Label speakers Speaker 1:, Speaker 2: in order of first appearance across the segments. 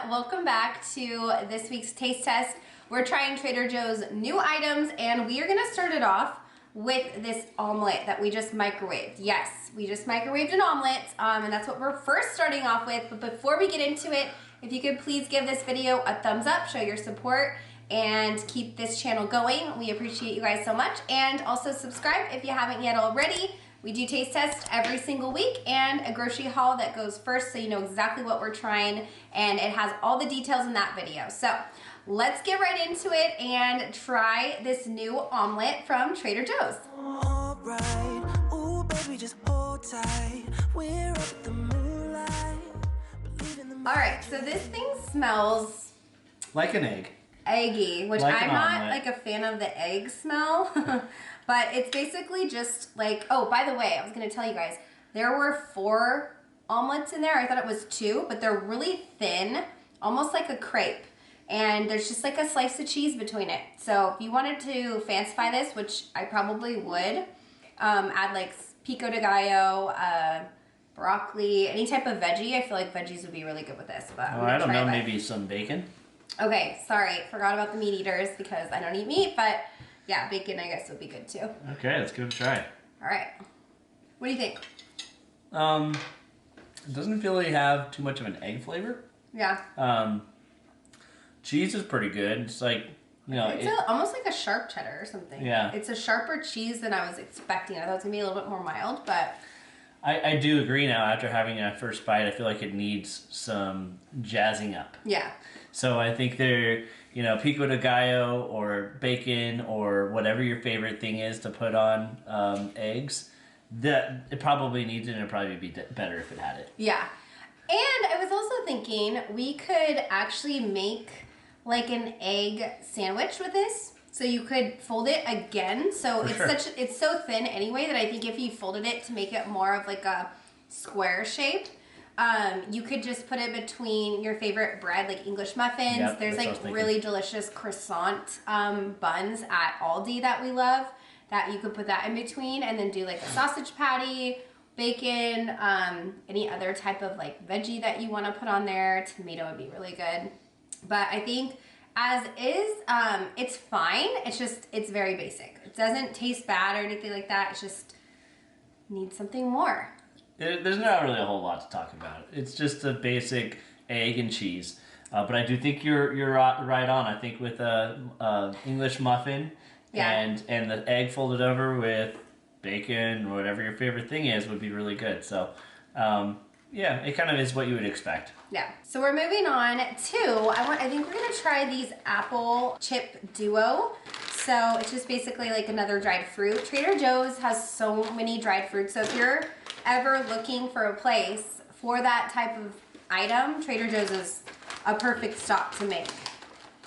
Speaker 1: welcome back to this week's taste test. We're trying Trader Joe's new items and we are gonna start it off with this omelet that we just microwaved. Yes, we just microwaved an omelet and that's what we're first starting off with. But before we get into it, if you could please give this video a thumbs up, show your support, and keep this channel going. We appreciate you guys so much. And also subscribe if you haven't yet already. We do taste tests every single week and a grocery haul that goes first so you know exactly what we're trying, and it has all the details in that video. So let's get right into it and try this new omelet from Trader Joe's.
Speaker 2: All right. Ooh, baby, just hold tight. We're up the moonlight.
Speaker 1: All right, so this thing smells
Speaker 3: like an egg.
Speaker 1: Eggy, which
Speaker 3: like
Speaker 1: I'm not
Speaker 3: omelet.
Speaker 1: like a fan of the egg smell. But it's basically just like, oh, by the way, I was gonna tell you guys, there were 4 omelets in there. I thought it was 2, but they're really thin, almost like a crepe. And there's just like a slice of cheese between it. So if you wanted to fancify this, which I probably would, add like pico de gallo, broccoli, any type of veggie. I feel like veggies would be really good with this. But
Speaker 3: Oh, I don't know, maybe some bacon?
Speaker 1: Okay, sorry, forgot about the meat eaters because I don't eat meat, but yeah, bacon I guess would be good too.
Speaker 3: Okay, let's give it a try.
Speaker 1: All right, what do you think?
Speaker 3: It doesn't really have too much of an egg flavor.
Speaker 1: Yeah.
Speaker 3: Cheese is pretty good. It's like, you know,
Speaker 1: It's almost like a sharp cheddar or something.
Speaker 3: Yeah.
Speaker 1: It's a sharper cheese than I was expecting. I thought it was gonna be a little bit more mild, but
Speaker 3: I do agree now. After having that first bite, I feel like it needs some jazzing up.
Speaker 1: yeah.
Speaker 3: So I think they're, you know, pico de gallo or bacon or whatever your favorite thing is to put on eggs. That it probably needs it, and it'd probably be better if it had it.
Speaker 1: Yeah. And I was also thinking we could actually make like an egg sandwich with this. So you could fold it again. So it's so thin anyway that I think if you folded it to make it more of like a square shape, you could just put it between your favorite bread, like English muffins.
Speaker 3: Yep,
Speaker 1: There's
Speaker 3: that's what I
Speaker 1: like
Speaker 3: was thinking.
Speaker 1: really delicious croissant buns at Aldi that we love, that you could put that in between and then do like a sausage patty, bacon, any other type of like veggie that you want to put on there. Tomato would be really good. But I think as is, it's fine. It's very basic. It doesn't taste bad or anything like that. It just needs something more.
Speaker 3: There's not really a whole lot to talk about. It's just a basic egg and cheese. But I do think you're right on. I think with a English muffin and the egg folded over with bacon or whatever your favorite thing is would be really good. So yeah, it kind of is what you would expect.
Speaker 1: Yeah. So we're moving on to, I think we're gonna try these apple chip duo. So it's just basically like another dried fruit. Trader Joe's has so many dried fruits. So if you're ever looking for a place for that type of item, Trader Joe's is a perfect stop to make.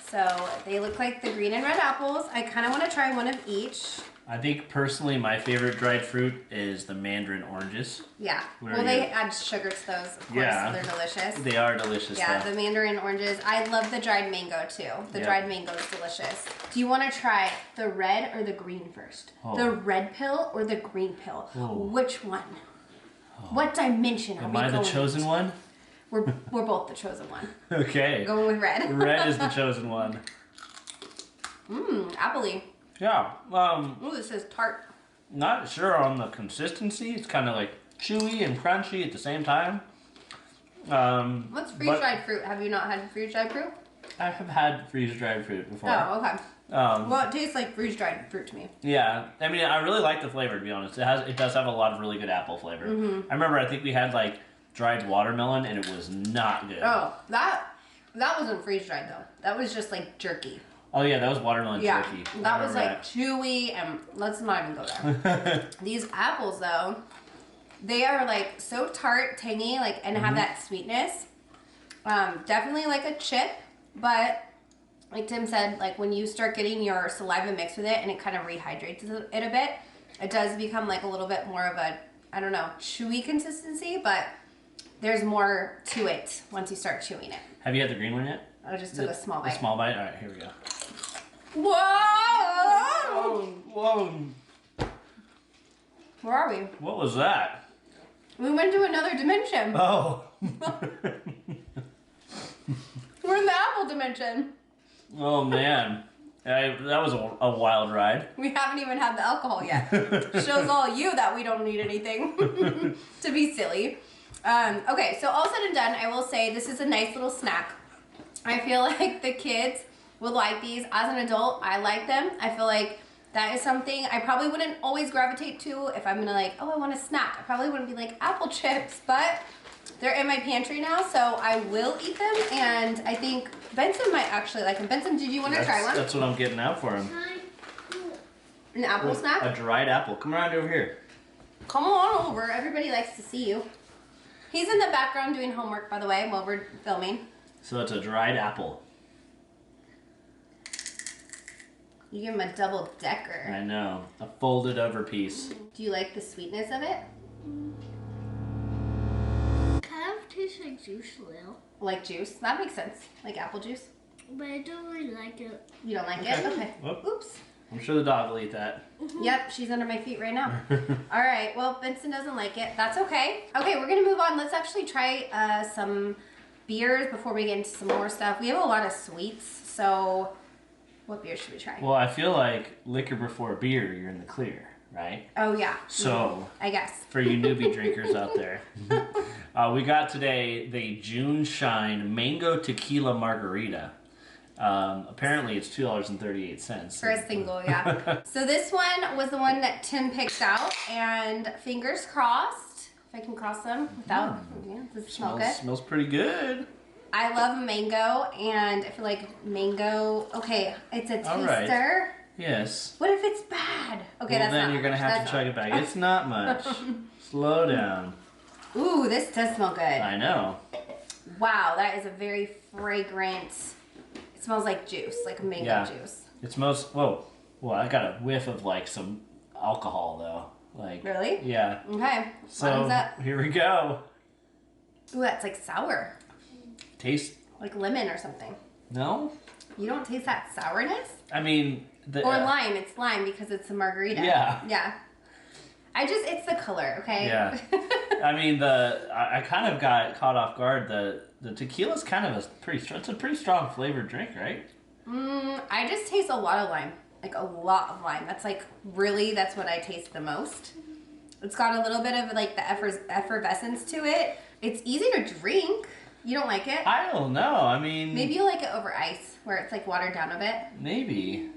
Speaker 1: So they look like the green and red apples. I kind of want to try one of each.
Speaker 3: I think personally my favorite dried fruit is the mandarin oranges.
Speaker 1: Yeah.
Speaker 3: Where
Speaker 1: Well, they add sugar to those, of course,
Speaker 3: Yeah.
Speaker 1: so they're delicious.
Speaker 3: They are delicious.
Speaker 1: Yeah,
Speaker 3: though.
Speaker 1: the mandarin oranges. I love the dried mango too. The dried mango is delicious. Do you want to try the red or the green first?
Speaker 3: Oh.
Speaker 1: The red pill or the green pill?
Speaker 3: Oh.
Speaker 1: Which one? What dimension are
Speaker 3: Am
Speaker 1: we
Speaker 3: I
Speaker 1: going
Speaker 3: the chosen
Speaker 1: into?
Speaker 3: one?
Speaker 1: We're both the chosen one.
Speaker 3: Okay.
Speaker 1: Going with red.
Speaker 3: Red is the chosen one.
Speaker 1: Appley.
Speaker 3: Yeah.
Speaker 1: Ooh, this is tart.
Speaker 3: Not sure on the consistency. It's kind of like chewy and crunchy at the same time.
Speaker 1: What's freeze-dried fruit? Have you not had freeze-dried fruit?
Speaker 3: I have had freeze-dried fruit before.
Speaker 1: Oh, okay. Well, it tastes like freeze-dried fruit to me.
Speaker 3: Yeah, I mean, I really like the flavor, to be honest. It does have a lot of really good apple flavor. I remember, I think we had like dried watermelon, and it was not good.
Speaker 1: Oh, that wasn't freeze-dried though. That was just like jerky.
Speaker 3: Oh yeah, that was watermelon jerky.
Speaker 1: That was like chewy, and let's not even go there. These apples though, they are like so tart, tangy, like, and have that sweetness. Definitely like a chip, but like Tim said, like when you start getting your saliva mixed with it and it kind of rehydrates it a bit, it does become like a little bit more of a, I don't know, chewy consistency, but there's more to it once you start chewing it.
Speaker 3: Have you had the green one yet?
Speaker 1: I just took a small
Speaker 3: A
Speaker 1: bite.
Speaker 3: small bite? Alright, here we go.
Speaker 1: Whoa!
Speaker 3: Whoa!
Speaker 1: Where are we?
Speaker 3: What was that?
Speaker 1: We went to another dimension.
Speaker 3: Oh.
Speaker 1: alcohol dimension.
Speaker 3: Oh man, that was a wild ride.
Speaker 1: We haven't even had the alcohol yet. Shows all you that we don't need anything to be silly. Okay, so all said and done, I will say this is a nice little snack. I feel like the kids will like these. As an adult, I like them. I feel like that is something I probably wouldn't always gravitate to if I'm gonna like, oh, I want a snack. I probably wouldn't be like apple chips, but they're in my pantry now, so I will eat them, and I think Benson might actually like them. Benson, did you want to try one?
Speaker 3: That's what I'm getting out for him.
Speaker 1: An apple snack?
Speaker 3: A dried apple. Come around over here.
Speaker 1: Come on over. Everybody likes to see you. He's in the background doing homework, by the way, while we're filming.
Speaker 3: So it's a dried apple.
Speaker 1: You give him a double decker.
Speaker 3: I know. A folded over piece.
Speaker 1: Do you like the sweetness of it?
Speaker 4: Kind of tastes like juice a little,
Speaker 1: Like juice? That makes sense. Like apple juice?
Speaker 4: but I don't really like it.
Speaker 1: You don't like
Speaker 3: Okay.
Speaker 1: it? Okay.
Speaker 3: Whoop.
Speaker 1: Oops.
Speaker 3: I'm sure the dog will eat that.
Speaker 1: Yep, she's under my feet right now. All right, well, Benson doesn't like it. That's okay. Okay, we're gonna move on. Let's actually try some beers before we get into some more stuff. We have a lot of sweets, so what beer should we try?
Speaker 3: Well, I feel like liquor before beer, you're in the clear, right?
Speaker 1: Oh, yeah.
Speaker 3: So,
Speaker 1: I guess.
Speaker 3: for you newbie drinkers out there, we got today the June Shine Mango Tequila Margarita. Apparently it's $2.38.
Speaker 1: For a single, yeah. So this one was the one that Tim picked out, and fingers crossed, if I can cross them without, yeah, does it smell good?
Speaker 3: Smells pretty good.
Speaker 1: I love mango, and I feel like mango, okay, it's a taster.
Speaker 3: All right. Yes.
Speaker 1: What if it's bad? Okay,
Speaker 3: Well,
Speaker 1: that's
Speaker 3: then
Speaker 1: not
Speaker 3: you're going to
Speaker 1: much.
Speaker 3: have
Speaker 1: That's
Speaker 3: to chug
Speaker 1: not
Speaker 3: it back. It's not much. Slow down.
Speaker 1: Ooh, this does smell good.
Speaker 3: I know.
Speaker 1: Wow, that is a very fragrant, it smells like juice, like mango
Speaker 3: Yeah.
Speaker 1: juice.
Speaker 3: It smells, whoa. Well, I got a whiff of like some alcohol though. Like,
Speaker 1: Really?
Speaker 3: yeah.
Speaker 1: Okay,
Speaker 3: So,
Speaker 1: bottoms up.
Speaker 3: here we go.
Speaker 1: Ooh, that's like sour,
Speaker 3: Taste,
Speaker 1: like lemon or something.
Speaker 3: no?
Speaker 1: You don't taste that sourness?
Speaker 3: I mean, the.
Speaker 1: Or lime, it's lime because it's a margarita.
Speaker 3: Yeah.
Speaker 1: Yeah. It's the color, okay?
Speaker 3: Yeah. I mean, I kind of got caught off guard. The tequila's kind of it's a pretty strong flavored drink, right?
Speaker 1: I just taste a lot of lime. Like a lot of lime. That's like really, that's what I taste the most. It's got a little bit of like the effervescence to it. It's easy to drink. You don't like it?
Speaker 3: I don't know. I mean,
Speaker 1: Maybe you like it over ice, where it's like watered down a bit.
Speaker 3: maybe.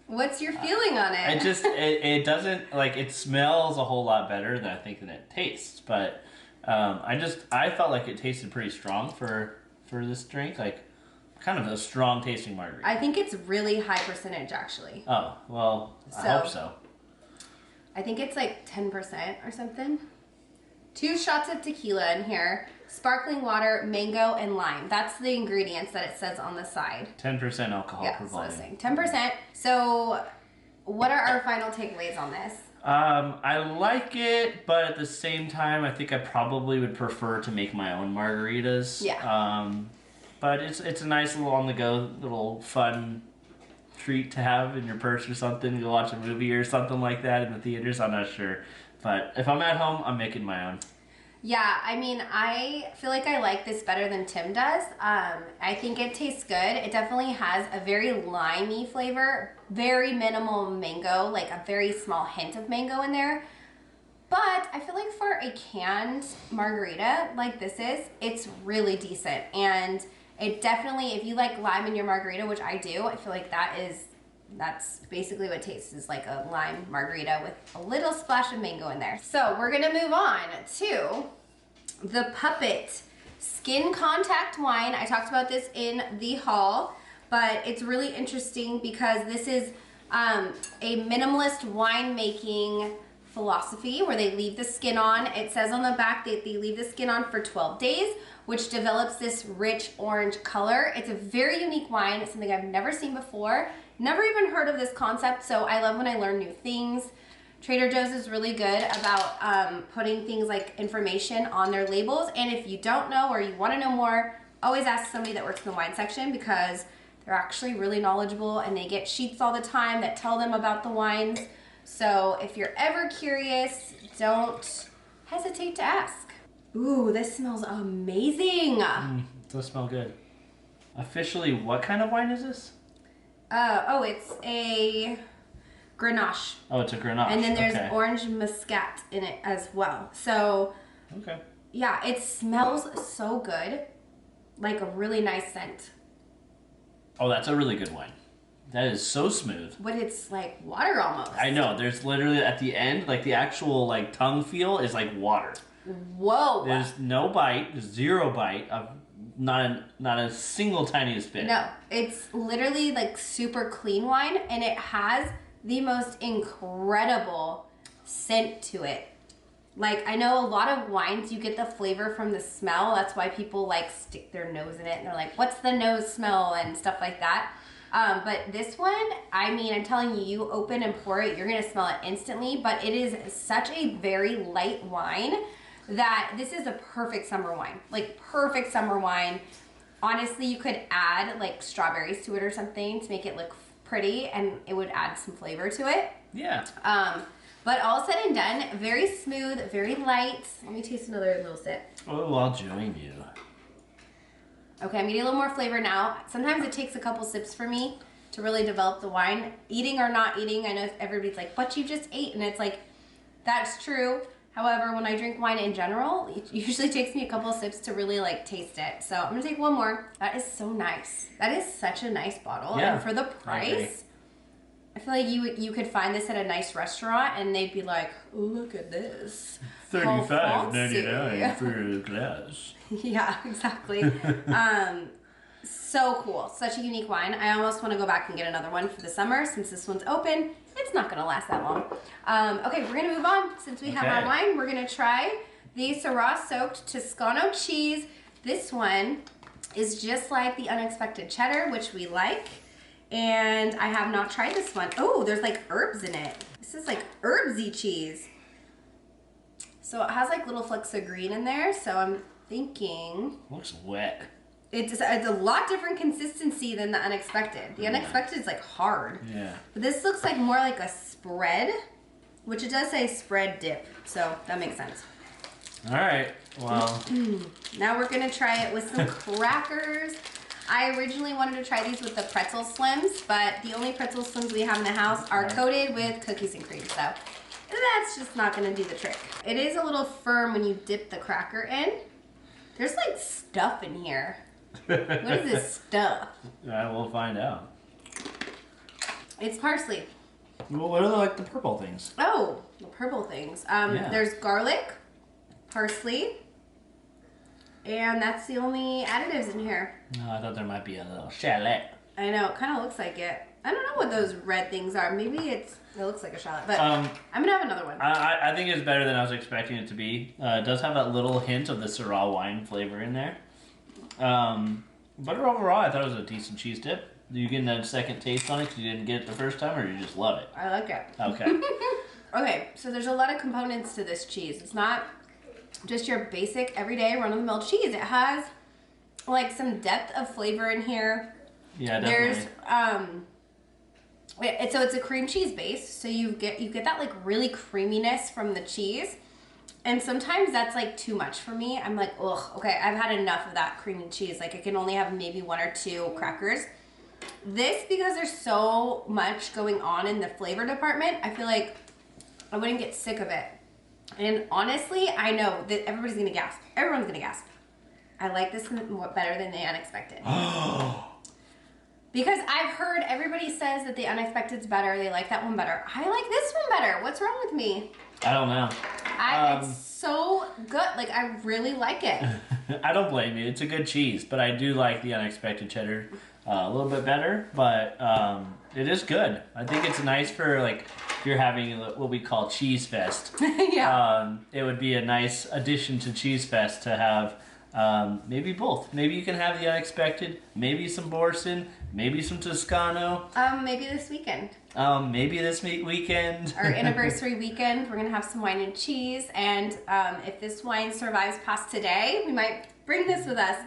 Speaker 1: What's your feeling on it?
Speaker 3: It doesn't like it smells a whole lot better than I think than it tastes, but I felt like it tasted pretty strong for this drink, like kind of a strong tasting margarita.
Speaker 1: I think it's really high percentage actually.
Speaker 3: Oh well, I
Speaker 1: So-
Speaker 3: hope so.
Speaker 1: I think it's like 10% or something. 2 shots of tequila in here, sparkling water, mango, and lime. That's the ingredients that it says on the side.
Speaker 3: 10% alcohol
Speaker 1: Yeah,
Speaker 3: per
Speaker 1: that's what I was
Speaker 3: volume.
Speaker 1: saying. 10%. So, what are our final takeaways on this?
Speaker 3: I like it, but at the same time, I think I probably would prefer to make my own margaritas.
Speaker 1: Yeah.
Speaker 3: But it's a nice little on the go, little fun treat to have in your purse or something. Go watch a movie or something like that in the theaters. I'm not sure, but if I'm at home, I'm making my own.
Speaker 1: Yeah, I mean, I feel like I like this better than Tim does. I think it tastes good. It definitely has a very limey flavor, very minimal mango, like a very small hint of mango in there. But I feel like for a canned margarita like this is, it's really decent. And it definitely, if you like lime in your margarita, which I do, I feel like that's basically what tastes is like a lime margarita with a little splash of mango in there. So we're gonna move on to the Puppet Skin Contact Wine. I talked about this in the haul, but it's really interesting because this is a minimalist winemaking philosophy where they leave the skin on. It says on the back that they leave the skin on for 12 days, which develops this rich orange color. It's a very unique wine. It's something I've never seen before. Never even heard of this concept, so I love when I learn new things. Trader Joe's is really good about putting things like information on their labels, and if you don't know or you want to know more, always ask somebody that works in the wine section because they're actually really knowledgeable and they get sheets all the time that tell them about the wines. So if you're ever curious, don't hesitate to ask. Ooh, this smells amazing.
Speaker 3: It does smell good. Officially, what kind of wine is this?
Speaker 1: It's a Grenache.
Speaker 3: Oh, it's a Grenache.
Speaker 1: And then there's
Speaker 3: okay.
Speaker 1: orange muscat in it as well. So,
Speaker 3: Okay.
Speaker 1: yeah, it smells so good. Like a really nice scent.
Speaker 3: Oh, that's a really good wine. That is so smooth.
Speaker 1: But it's like water almost.
Speaker 3: I know. There's literally at the end, like the actual like tongue feel is like water.
Speaker 1: Whoa.
Speaker 3: There's no bite. There's zero bite. Of not a single tiniest bit.
Speaker 1: No, it's literally like super clean wine, and it has the most incredible scent to it. Like, I know a lot of wines, you get the flavor from the smell. That's why people like stick their nose in it and they're like, what's the nose smell and stuff like that. But this one, I mean, I'm telling you, you open and pour it, you're gonna smell it instantly, but it is such a very light wine that this is a perfect summer wine. Like, perfect summer wine. Honestly, you could add like strawberries to it or something to make it look pretty, and it would add some flavor to it.
Speaker 3: Yeah.
Speaker 1: But all said and done, very smooth, very light. Let me taste another little sip.
Speaker 3: Oh, I'll join you.
Speaker 1: Okay, I'm getting a little more flavor now. Sometimes it takes a couple sips for me to really develop the wine. Eating or not eating, I know everybody's like, but you just ate. And it's like, that's true. However, when I drink wine in general, it usually takes me a couple of sips to really like taste it. So I'm gonna take one more. That is so nice. That is such a nice bottle.
Speaker 3: Yeah,
Speaker 1: and for the price, I feel like you could find this at a nice restaurant and they'd be like, oh, look at this.
Speaker 3: $35.99 for a glass.
Speaker 1: Yeah, exactly. So cool. Such a unique wine. I almost want to go back and get another one for the summer since this one's open. It's not going to last that long. Okay, we're going to move on. Since we have our wine, we're going to try the Syrah-soaked Toscano cheese. This one is just like the unexpected cheddar, which we like. And I have not tried this one. Oh, there's like herbs in it. This is like herbsy cheese. So it has like little flecks of green in there. So I'm thinking...
Speaker 3: Looks wet.
Speaker 1: It's a lot different consistency than the unexpected. The unexpected is like hard.
Speaker 3: Yeah.
Speaker 1: But this looks like more like a spread, which it does say spread dip. So that makes sense.
Speaker 3: All right. Well.
Speaker 1: Now we're going to try it with some crackers. I originally wanted to try these with the pretzel slims, but the only pretzel slims we have in the house are coated with cookies and cream. So that's just not going to do the trick. It is a little firm when you dip the cracker in. There's like stuff in here. What is this stuff?
Speaker 3: We'll find out.
Speaker 1: It's parsley.
Speaker 3: Well, what are like the purple things?
Speaker 1: Oh, the purple things. There's garlic, parsley, and that's the only additives in here.
Speaker 3: No, I thought there might be a little shallot.
Speaker 1: I know, it kind of looks like it. I don't know what those red things are. Maybe it looks like a shallot, but I'm gonna have another one.
Speaker 3: I think it's better than I was expecting it to be. It does have that little hint of the Syrah wine flavor in there. But overall, I thought it was a decent cheese dip. Are you getting a second taste on it because you didn't get it the first time, or you just love it?
Speaker 1: I like it.
Speaker 3: Okay.
Speaker 1: Okay, so there's a lot of components to this cheese. It's not just your basic, everyday, run-of-the-mill cheese. It has, like, some depth of flavor in here.
Speaker 3: Yeah, definitely.
Speaker 1: There's, so it's a cream cheese base, so you get that, like, really creaminess from the cheese. And sometimes that's like too much for me. I'm like, ugh, okay, I've had enough of that creamy cheese. Like I can only have maybe one or two crackers. This, because there's so much going on in the flavor department, I feel like I wouldn't get sick of it. And honestly, I know that everybody's gonna gasp. Everyone's gonna gasp. I like this one better than the unexpected. Because I've heard everybody says that the unexpected's better. They like that one better. I like this one better. What's wrong with me?
Speaker 3: I don't know.
Speaker 1: It's so good. Like, I really like it.
Speaker 3: I don't blame you. It's a good cheese, but I do like the unexpected cheddar a little bit better. But it is good. I think it's nice for, like, if you're having what we call Cheese Fest.
Speaker 1: Yeah.
Speaker 3: It would be a nice addition to Cheese Fest to have maybe both. Maybe you can have the unexpected, maybe some Boursin, maybe some Toscano.
Speaker 1: Maybe this weekend.
Speaker 3: Maybe this weekend.
Speaker 1: Our anniversary weekend, we're gonna have some wine and cheese, and if this wine survives past today, we might bring this with us.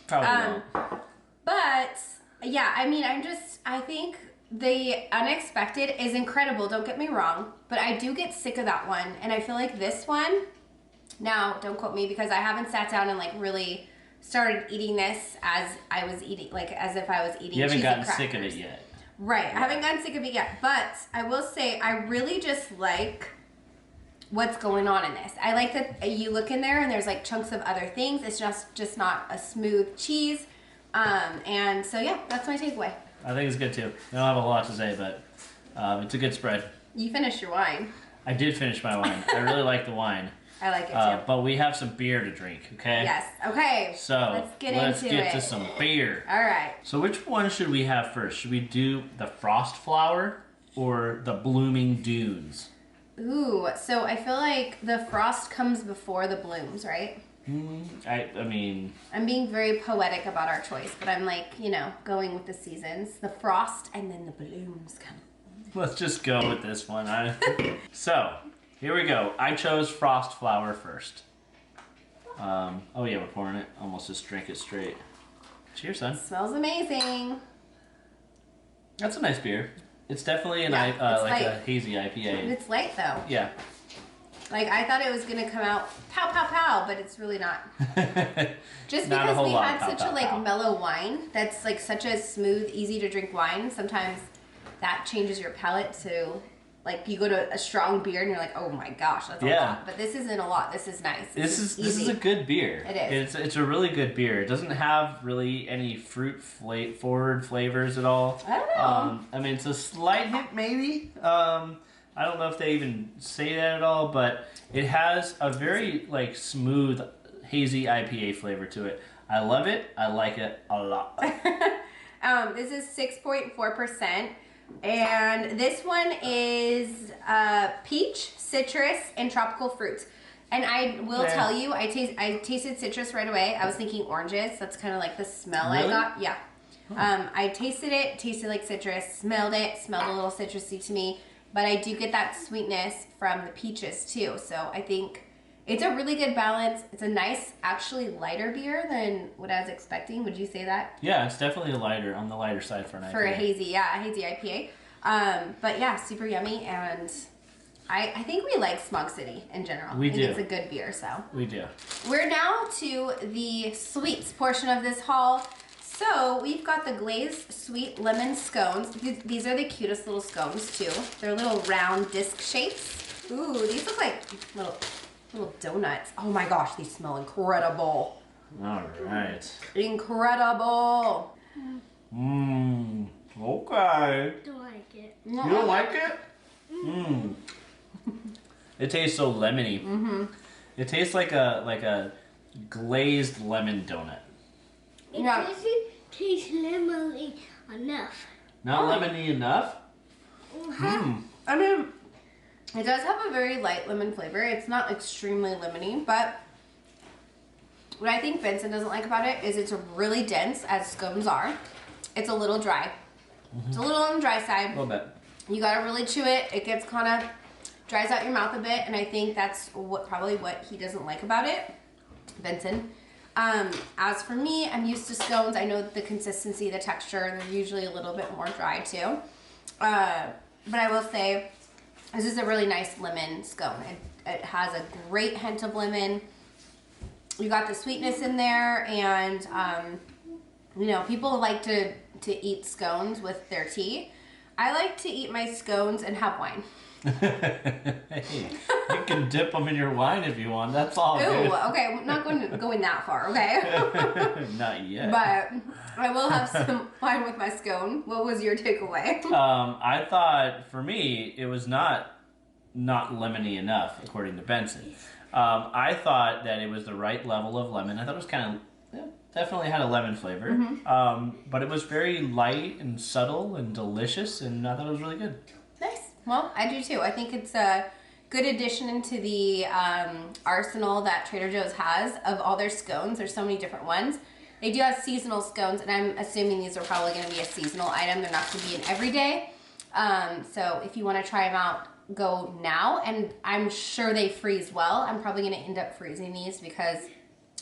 Speaker 3: Probably won't.
Speaker 1: But yeah, I mean, I think the unexpected is incredible. Don't get me wrong, but I do get sick of that one, and I feel like this one. Now, don't quote me because I haven't sat down and like really started eating this as I was eating, like as if I was eating.
Speaker 3: You haven't
Speaker 1: cheesy
Speaker 3: gotten
Speaker 1: crackers.
Speaker 3: sick of it yet.
Speaker 1: Right, I haven't gotten sick of it yet, but I will say I really just like what's going on in this. I like that you look in there and there's like chunks of other things. It's just not a smooth cheese. And so yeah, that's my takeaway.
Speaker 3: I think it's good too. I don't have a lot to say, but it's a good spread.
Speaker 1: You finished your wine.
Speaker 3: I did finish my wine. I really like the wine.
Speaker 1: I like it too.
Speaker 3: But we have some beer to drink, okay?
Speaker 1: Yes. Okay.
Speaker 3: So
Speaker 1: let's get
Speaker 3: to some beer.
Speaker 1: All right.
Speaker 3: So which one should we have first? Should we do the Frost Flower or the Blooming Dunes?
Speaker 1: Ooh, so I feel like the frost comes before the blooms, right?
Speaker 3: I mean...
Speaker 1: I'm being very poetic about our choice, but I'm like, you know, going with the seasons. The frost and then the blooms come.
Speaker 3: Let's just go with this one. So, here we go. I chose Frost Flower first. Oh yeah, we're pouring it. Almost just drink it straight. Cheers, son.
Speaker 1: Smells amazing.
Speaker 3: That's a nice beer. It's definitely an like a hazy IPA.
Speaker 1: It's light though.
Speaker 3: Yeah.
Speaker 1: Like I thought it was gonna come out pow pow pow, but it's really not. Just
Speaker 3: Not a
Speaker 1: because
Speaker 3: whole
Speaker 1: we
Speaker 3: lot
Speaker 1: had
Speaker 3: of pow,
Speaker 1: such
Speaker 3: pow,
Speaker 1: a like
Speaker 3: pow.
Speaker 1: mellow wine that's like such a smooth, easy to drink wine, sometimes that changes your palate to like you go to a strong beer and you're like, oh my gosh, that's a
Speaker 3: Yeah.
Speaker 1: lot. But this isn't a lot. This is nice.
Speaker 3: This is
Speaker 1: easy.
Speaker 3: a good beer.
Speaker 1: It is.
Speaker 3: It's a really good beer. It doesn't have really any fruit forward flavors at all.
Speaker 1: I don't know.
Speaker 3: I mean, it's a slight hint maybe. I don't know if they even say that at all, but it has a very like smooth hazy IPA flavor to it. I love it. I like it a lot.
Speaker 1: This is 6.4%. And this one is peach, citrus, and tropical fruits. And I will tell you, I tasted citrus right away. I was thinking oranges. That's kind of like the smell
Speaker 3: Really?
Speaker 1: I got. Yeah. I tasted it, tasted like citrus, smelled it, smelled a little citrusy to me. But I do get that sweetness from the peaches too. So I think it's a really good balance. It's a nice, actually lighter beer than what I was expecting. Would you say that?
Speaker 3: Yeah, it's definitely on the lighter side for an IPA.
Speaker 1: For a hazy IPA. But yeah, super yummy, and I think we like Smog City in general.
Speaker 3: We
Speaker 1: I think
Speaker 3: do.
Speaker 1: It's a good beer, so.
Speaker 3: We do.
Speaker 1: We're now to the sweets portion of this haul. So we've got the glazed sweet lemon scones. These are the cutest little scones too. They're little round disc shapes. Ooh, these look like little donuts. Oh my gosh, these smell incredible.
Speaker 3: All right.
Speaker 1: Incredible.
Speaker 3: Okay.
Speaker 4: Don't like it.
Speaker 3: You don't like it? It tastes so lemony. It tastes like a glazed lemon donut.
Speaker 4: It
Speaker 1: Yeah.
Speaker 4: doesn't taste lemony enough.
Speaker 3: Not lemony enough?
Speaker 1: I mean, it does have a very light lemon flavor. It's not extremely lemony, but what I think Vincent doesn't like about it is it's really dense, as scones are. It's a little dry. It's a little on the dry side.
Speaker 3: A little bit.
Speaker 1: You gotta really chew it. It gets kind of, dries out your mouth a bit, and I think that's probably what he doesn't like about it, Vincent. As for me, I'm used to scones. I know the consistency, the texture, they're usually a little bit more dry too. But I will say, this is a really nice lemon scone. It has a great hint of lemon. You got the sweetness in there, and you know, people like to eat scones with their tea. I like to eat my scones and have wine.
Speaker 3: Hey, you can dip them in your wine if you want. That's all.
Speaker 1: Ooh,
Speaker 3: Good.
Speaker 1: okay, I'm not going that far, okay?
Speaker 3: Not yet.
Speaker 1: But I will have some wine with my scone. What was your takeaway?
Speaker 3: I thought for me it was not lemony enough, according to Benson. I thought that it was the right level of lemon. I thought it was kind of definitely had a lemon flavor, but it was very light and subtle and delicious, and I thought it was really good.
Speaker 1: Nice. Well, I do too. I think it's a good addition into the arsenal that Trader Joe's has of all their scones. There's so many different ones. They do have seasonal scones, and I'm assuming these are probably going to be a seasonal item. They're not going to be an everyday. So if you want to try them out, go now. And I'm sure they freeze well. I'm probably going to end up freezing these because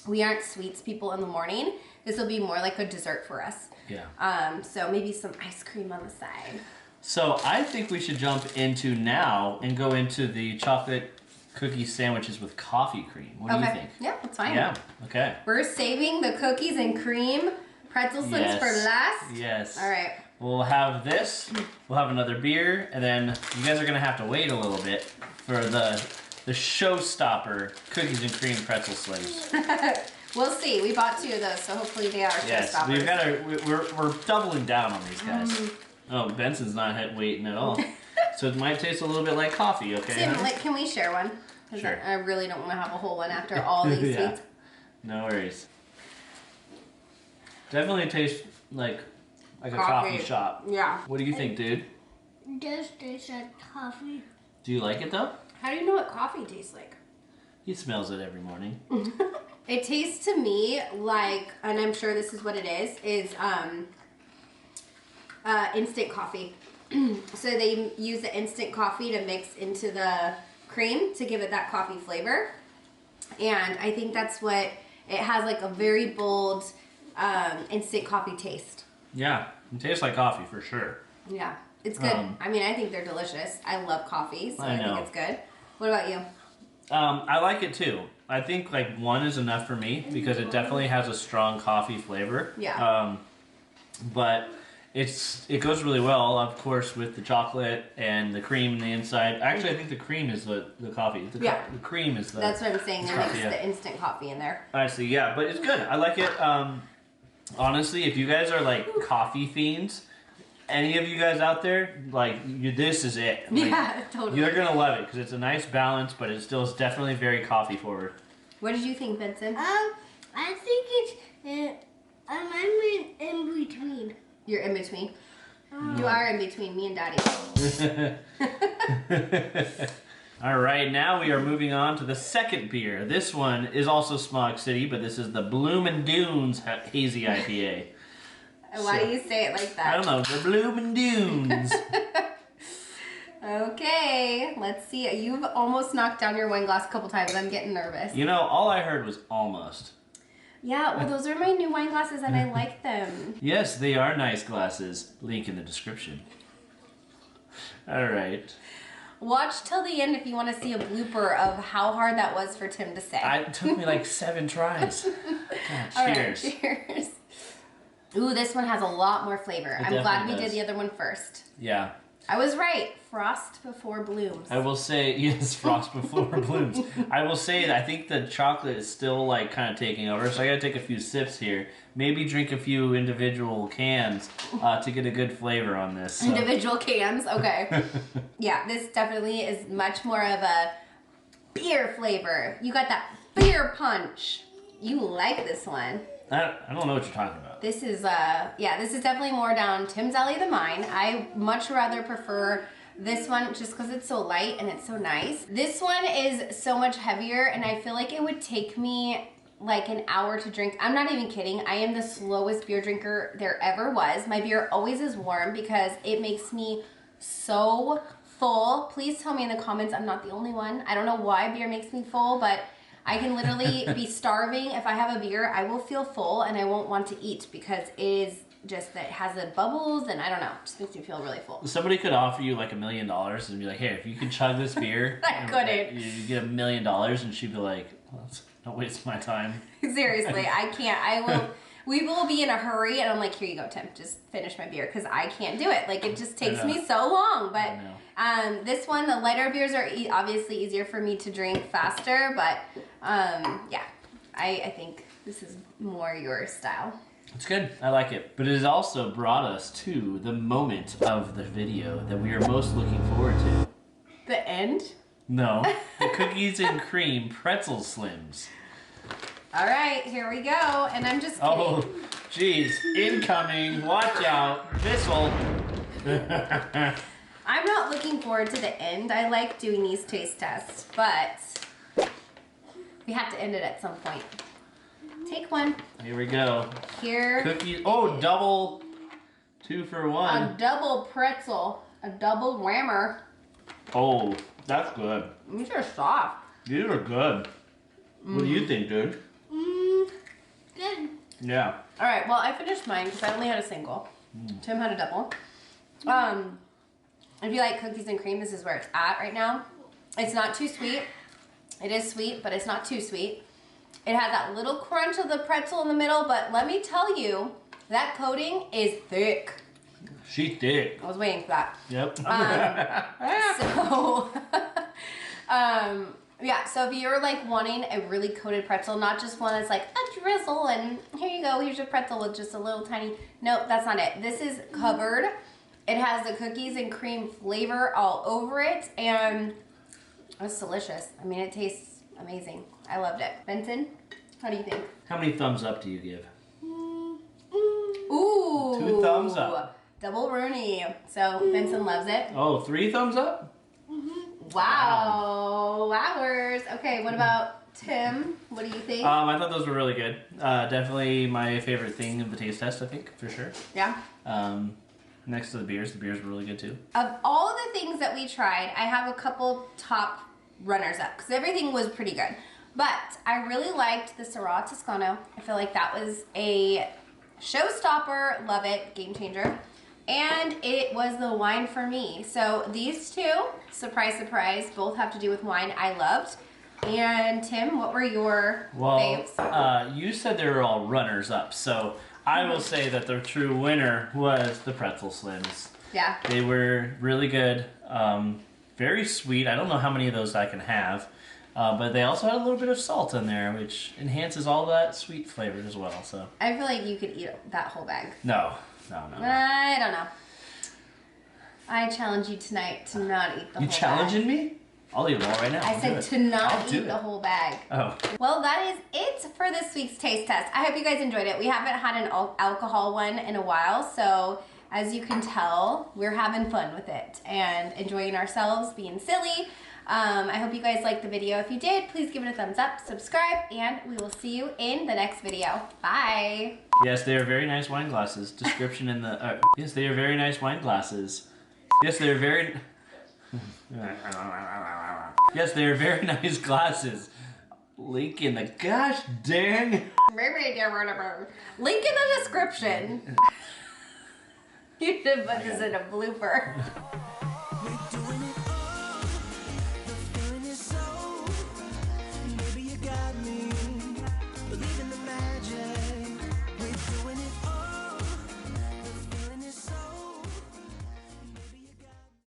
Speaker 1: we aren't sweets people in the morning. This will be more like a dessert for us.
Speaker 3: Yeah.
Speaker 1: So maybe some ice cream on the side.
Speaker 3: So I think we should jump into now and go into the chocolate cookie sandwiches with coffee cream. What do you think?
Speaker 1: Yeah, that's fine.
Speaker 3: Yeah, okay.
Speaker 1: We're saving the cookies and cream pretzel slims for last.
Speaker 3: Yes.
Speaker 1: All right.
Speaker 3: We'll have this, we'll have another beer, and then you guys are going to have to wait a little bit for the showstopper cookies and cream pretzel slims.
Speaker 1: We'll see. We bought 2 of those, so hopefully they are showstoppers.
Speaker 3: We're doubling down on these guys. Oh, Benson's not waiting at all. So it might taste a little bit like coffee, okay?
Speaker 1: Tim, can we share one?
Speaker 3: Sure.
Speaker 1: I really don't want to have a whole one after all these sweets.
Speaker 3: No worries. Definitely tastes like a coffee shop.
Speaker 1: Yeah.
Speaker 3: What do you think, dude?
Speaker 4: It does taste like coffee.
Speaker 3: Do you like it though?
Speaker 1: How do you know what coffee tastes like?
Speaker 3: He smells it every morning.
Speaker 1: It tastes to me like, and I'm sure this is what it is instant coffee. So they use the instant coffee to mix into the cream to give it that coffee flavor. And I think that's what, it has like a very bold instant coffee taste.
Speaker 3: Yeah, it tastes like coffee for sure.
Speaker 1: Yeah, it's good. I mean, I think they're delicious. I love coffee, so I think it's good. What about you?
Speaker 3: I like it too. I think like 1 is enough for me because it definitely has a strong coffee flavor.
Speaker 1: Yeah.
Speaker 3: But it goes really well, of course, with the chocolate and the cream on the inside. Actually, I think the cream is the coffee. The cream is the.
Speaker 1: That's what I'm saying. They mix
Speaker 3: coffee,
Speaker 1: the instant coffee in there.
Speaker 3: I see. Yeah, but it's good. I like it. Honestly, if you guys are like coffee fiends, any of you guys out there, like this is it. Like,
Speaker 1: yeah, totally.
Speaker 3: You're gonna love it because it's a nice balance, but it still is definitely very coffee forward.
Speaker 1: What did you think, Vincent?
Speaker 4: I think it's I'm in between.
Speaker 1: You're in between. You are in between me and Daddy.
Speaker 3: All right, now we are moving on to the second beer. This one is also Smog City, but this is the Bloomin' Dunes Hazy IPA.
Speaker 1: Why do you say it like that?
Speaker 3: I don't know, the Bloomin' Dunes.
Speaker 1: Okay, let's see. You've almost knocked down your wine glass a couple times. I'm getting nervous.
Speaker 3: You know, all I heard was almost.
Speaker 1: Yeah, well, those are my new wine glasses, and I like them.
Speaker 3: Yes, they are nice glasses. Link in the description. All right.
Speaker 1: Watch till the end if you want to see a blooper of how hard that was for Tim to say.
Speaker 3: It took me like 7 tries. God, cheers.
Speaker 1: All right, cheers. Ooh, this one has a lot more flavor. I'm glad we did the other one first.
Speaker 3: Yeah.
Speaker 1: I was right. Frost before blooms.
Speaker 3: I will say, yes, frost before blooms. I will say that I think the chocolate is still like kind of taking over, so I gotta take a few sips here. Maybe drink a few individual cans to get a good flavor on this. So.
Speaker 1: Individual cans, okay. Yeah, this definitely is much more of a beer flavor. You got that beer punch. You like this one.
Speaker 3: I don't know what you're talking about.
Speaker 1: This is, this is definitely more down Tim's alley than mine. I much rather prefer this one just because it's so light and it's so nice. This one is so much heavier and I feel like it would take me like an hour to drink. I'm not even kidding. I am the slowest beer drinker there ever was. My beer always is warm because it makes me so full. Please tell me in the comments I'm not the only one. I don't know why beer makes me full, but I can literally be starving. If I have a beer, I will feel full and I won't want to eat because it is just that it has the bubbles and I don't know, it just makes me feel really full.
Speaker 3: Somebody could offer you like $1 million and be like, hey, if you can chug this beer,
Speaker 1: I couldn't.
Speaker 3: You get $1 million, and she'd be like, well, don't waste my time.
Speaker 1: Seriously, I can't. We will be in a hurry and I'm like, here you go, Tim, just finish my beer because I can't do it. Like it just takes me so long. But this one, the lighter beers are obviously easier for me to drink faster, but yeah, I think this is more your style.
Speaker 3: It's good. I like it. But it has also brought us to the moment of the video that we are most looking forward to.
Speaker 1: The end?
Speaker 3: No. The cookies and cream pretzel slims.
Speaker 1: All right, here we go. And I'm just kidding.
Speaker 3: Oh, jeez. Incoming. Watch out. Missile.
Speaker 1: I'm not looking forward to the end. I like doing these taste tests, but we have to end it at some point. Take one.
Speaker 3: Here we go.
Speaker 1: Here.
Speaker 3: Cookies. Oh, double 2 for 1.
Speaker 1: A double pretzel. A double rammer.
Speaker 3: Oh, that's good.
Speaker 1: These are soft.
Speaker 3: These are good. What do you think, dude?
Speaker 4: Good.
Speaker 3: Yeah.
Speaker 1: All right, well, I finished mine because I only had a single. Tim had a double. If you like cookies and cream, this is where it's at right now. It's not too sweet. It is sweet, but it's not too sweet. It has that little crunch of the pretzel in the middle, but let me tell you, that coating is thick.
Speaker 3: She thick.
Speaker 1: I was waiting for that.
Speaker 3: Yep.
Speaker 1: Yeah, so if you're like wanting a really coated pretzel, not just one that's like a drizzle and here you go, here's your pretzel with just a little tiny, nope, that's not it. This is covered. It has the cookies and cream flavor all over it, and it's delicious. I mean, it tastes amazing. I loved it. Benson, how do you think?
Speaker 3: How many thumbs up do you give?
Speaker 1: Ooh.
Speaker 3: 2 thumbs up.
Speaker 1: Double Rooney. So Benson loves it.
Speaker 3: Oh, 3 thumbs up?
Speaker 1: Wow. Wowers. Okay, what about Tim? What do you think?
Speaker 3: I thought those were really good. Definitely my favorite thing of the taste test, I think, for sure.
Speaker 1: Yeah.
Speaker 3: Next to the beers were really good too.
Speaker 1: Of all the things that we tried, I have a couple top runners up because everything was pretty good. But I really liked the Syrah Toscano. I feel like that was a showstopper. Love it. Game changer. And it was the wine for me. So these two, surprise, surprise, both have to do with wine I loved. And Tim, what were your faves?
Speaker 3: You said they were all runners up, so I will say that the true winner was the Pretzel Slims.
Speaker 1: Yeah.
Speaker 3: They were really good, very sweet. I don't know how many of those I can have, but they also had a little bit of salt in there, which enhances all that sweet flavor as well. So
Speaker 1: I feel like you could eat that whole bag.
Speaker 3: No.
Speaker 1: I don't know. I challenge you tonight to not eat the whole bag.
Speaker 3: You challenging me? I'll eat them all right now.
Speaker 1: I said to not eat the whole bag.
Speaker 3: Oh.
Speaker 1: Well, that is it for this week's taste test. I hope you guys enjoyed it. We haven't had an alcohol one in a while, so as you can tell, we're having fun with it and enjoying ourselves, being silly. I hope you guys liked the video. If you did, please give it a thumbs up, subscribe, and we will see you in the next video. Bye.
Speaker 3: Yes, they are very nice wine glasses. Description in the... yes, they are very nice wine glasses. Yes, they are very... yes, they are very nice glasses. Link in the gosh dang...
Speaker 1: Link in the description. You should put this in a blooper.